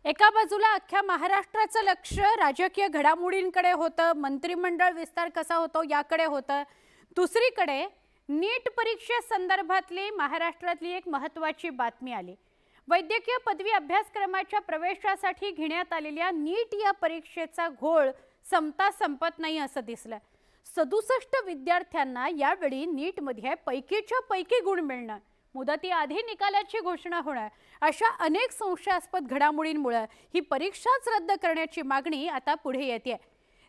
एका बाजूला अख्ख्या महाराष्ट्राचं लक्ष राजकीय घडामोडींकडे होतं, मंत्रिमंडळ विस्तार कसा होतो याकडे होतं। दुसरीकडे नीट परीक्षेसंदर्भातली महाराष्ट्रातली एक महत्त्वाची बातमी आली। वैद्यकीय पदवी अभ्यासक्रमाच्या प्रवेशासाठी घेण्यात आलेल्या नीट या परीक्षेचा घोळ संपता संपत नाही असं दिसलं। 67 विद्यार्थ्यांना यावेळी नीटमध्ये पैकीच्या पैकी गुण मिळणं, मुदतीआधी निकालाची घोषणा होणं अशा अनेक संशयास्पद घडामोडींमुळे ही परीक्षाच रद्द करण्याची मागणी आता पुढे येते।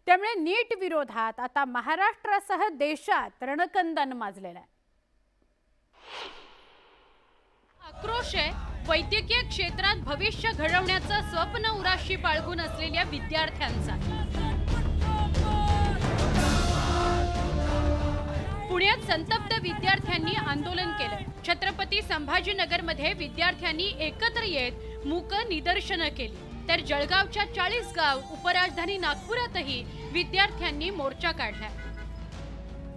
त्यामुळे नीट विरोधात आता महाराष्ट्रासह देशात रणकंदन माजलेलं आहे। आक्रोश आहे वैद्यकीय क्षेत्रात भविष्य घडवण्याचं स्वप्न उराशी बाळगून असलेल्या विद्यार्थ्यांचा। पुण्यात संतप्त विद्यार्थ्यांनी आंदोलन केलं। छत्रपती संभाजीनगरमध्ये विद्यार्थ्यांनी एकत्र येत मूक निदर्शनं केली, तर जळगावच्या 40 गाव उपराजधानी नागपुरातही विद्यार्थ्यांनी मोर्चा काढला।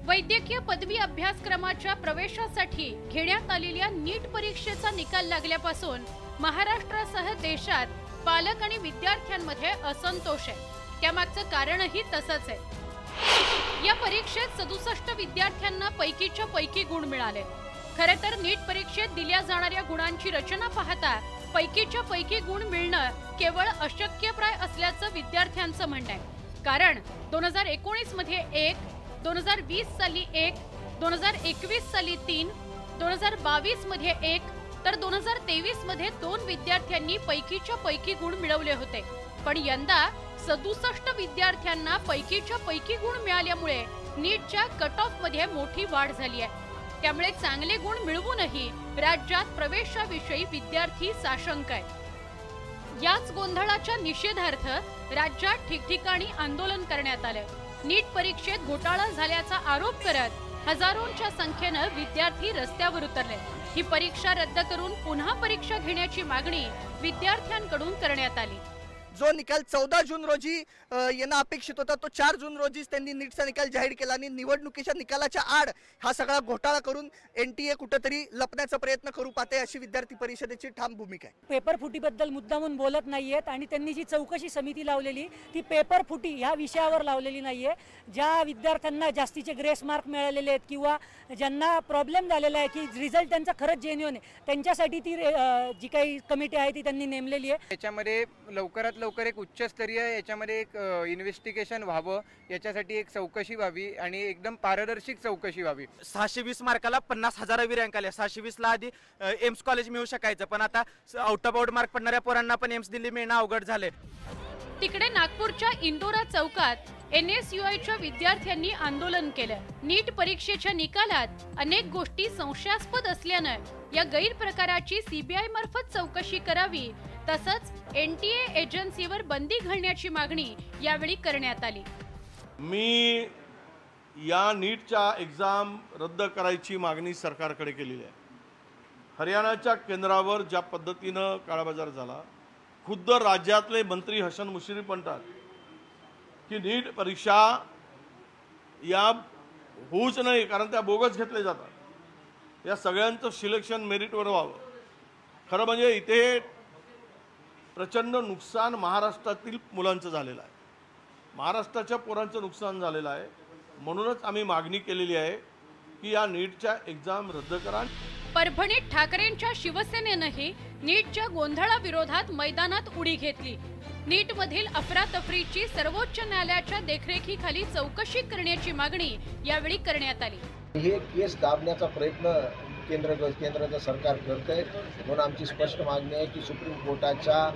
वैद्यकीय पदवी अभ्यासक्रमाच्या प्रवेशासाठी घेण्यात आलेल्या नीट परीक्षेचा निकाल लागल्यापासून महाराष्ट्रासह देशात पालक आणि विद्यार्थ्यांमध्ये असंतोष आहे। त्यामागचं कारणही तसंच आहे। या परीक्षेत 67 विद्यार्थ्यांना पैकीच्या पैकी गुण मिळाले। खरे तर नीट परीक्षेत दिल्या जाणाऱ्या गुणांची रचना पाहता पैकीच्या पैकी गुण मिळणं केवळ अशक्यप्राय असल्याचं विद्यार्थ्यांचं म्हणणं आहे। कारण 2019 मध्ये 1, 2020 साली 1, 2021 साली 3, 2022 मध्ये 1 तर 2023 मध्ये 2 विद्यार्थ्यांनी पैकीच्या पैकी गुण मिळवले होते। पण यंदा 67 विद्यार्थ्यांना पैकीच्या पैकी गुण मिळाल्यामुळे नीटच्या कट ऑफ मध्ये मोठी वाढ झाली आहे। त्यामुळे चांगले गुण मिळवूनही राज्यात प्रवेशाविषयी विद्यार्थी साशंक आहेत। याच गोंधळाच्या निषेधार्थ राज्यात ठिकठिकाणी आंदोलन करण्यात आले। नीट परीक्षेत घोटाळा झाल्याचा आरोप करत हजारोंच्या संख्येने विद्यार्थी रस्त्यावर उतरले। ही परीक्षा रद्द करून पुन्हा परीक्षा घेण्याची मागणी विद्यार्थ्यांकडून करण्यात आली। जो निकाल 14 जून रोजी येणं अपेक्षित होता तो 4 जून रोजीच त्यांनी नीटचा निकाल जाहीर केला आणि निवडणुकीच्या निकालाच्या आड हा सगळा घोटाळा करून एनटीए कुठेतरी लपण्याचा प्रयत्न करू पाहते अशी विद्यार्थी परिषदेची ठाम भूमिका आहे। पेपर फुटीबद्दल मुद्दामून बोलत नाहीयेत आणि त्यांनी जी चौकशी समिती लावलेली ती पेपर फुटी ह्या विषयावर लावलेली नाहीये। ज्या विद्यार्थ्यांना जास्तीचे ग्रेस मार्क मिळालेले आहेत किंवा ज्यांना प्रॉब्लेम झालेला आहे की रिझल्ट त्यांचा खरंच जेन्युइन आहे त्यांच्यासाठी ती जी काही कमिटी आहे ती त्यांनी नेमलेली आहे। याच्यामध्ये लवकरात लवकर एक उच्चस्तरीय याच्यामध्ये एक इन्व्हेस्टिगेशन व्हावं, याच्यासाठी एक चौकशी व्हावी आणि एकदम पारदर्शक चौकशी व्हावी। 620 मार्काला 50,000वी रँक आले। 620 ला आधी एम्स कॉलेज मिळू शकायचं, पण आता आउट ऑफ आउट मार्क पडणाऱ्या पोरांना पण एम्स दिल्ली मिळणं अवघड झाले। तिकडे नागपूरच्या इंदोरा चौकात NSUIच्या विद्यार्थ्यांनी आंदोलन केलं। नीट परीक्षेच्या निकालात अनेक गोष्टी संशयास्पद असल्याने या गैरप्रकाराची CBI मार्फत चौकशी करावी, तसंच NTA एजन्सीवर बंदी घालण्याची मागणी यावेळी करण्यात आली। मी या नीटच्या एक्झाम रद्द करायची मागणी सरकारकडे केलेली आहे। हरियाणाच्या केंद्रावर ज्या पद्धतीनं काळाबाजार झाला, खुद्द राज्यातले मंत्री हसन मुश्रीफ म्हणतात की नीट परीक्षा या होऊच नाही, कारण त्या बोगस घेतले जातात। या सगळ्यांचं सिलेक्शन मेरिटवर व्हावं। खरं म्हणजे इथे प्रचंड नुकसान महाराष्ट्रातील मुलांचं झालेलं आहे, महाराष्ट्राच्या पोरांचं नुकसान झालेलं आहे। म्हणूनच आम्ही मागणी केलेली आहे की या नीटच्या एक्झाम रद्द करा। परभणीत ठाकरेंच्या शिवसेनेनेही नीटच्या गोंधळाविरोधात मैदानात उडी घेतली। नीटमधील अफरातफरीची सर्वोच्च न्यायालयाच्या देखरेखीखाली चौकशी करण्याची मागणी यावेळी करण्यात आली। हे केस दाबण्याचा प्रयत्न केंद्राचं सरकार करतंय, म्हणून आमची स्पष्ट मागणी आहे की सुप्रीम कोर्टाच्या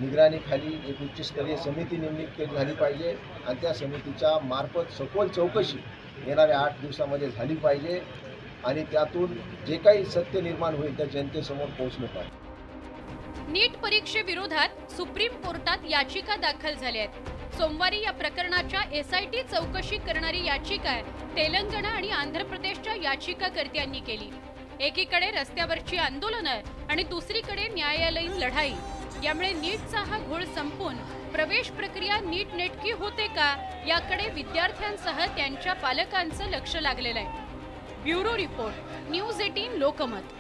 निगराणीखाली एक उच्चस्तरीय समिती नेमणूक झाली पाहिजे आणि त्या समितीच्या मार्फत सखोल चौकशी येणाऱ्या 8 दिवसामध्ये झाली पाहिजे आणि त्यातून जे काही सत्य निर्माण होईल त्या जनतेसमोर पोहोचलं पाहिजे। नीट परीक्षेविरोधात सुप्रीम कोर्टात याचिका दाखल झाल्या आहेत। सोमवारी या प्रकरणाच्या SIT चौकशी करणारी याचिका तेलंगणा आणि आंध्र प्रदेशच्या याचिकाकर्त्यांनी केली। एकीकडे रस्त्यावरची आंदोलनं आणि दुसरीकडे न्यायालयीन लढाई, यामुळे नीटचा हा घोळ संपून प्रवेश प्रक्रिया नीट नेटकी होते का याकडे विद्यार्थ्यांसह त्यांच्या पालकांचं लक्ष लागलेलं आहे। Bureau report, news 18 Lokmat.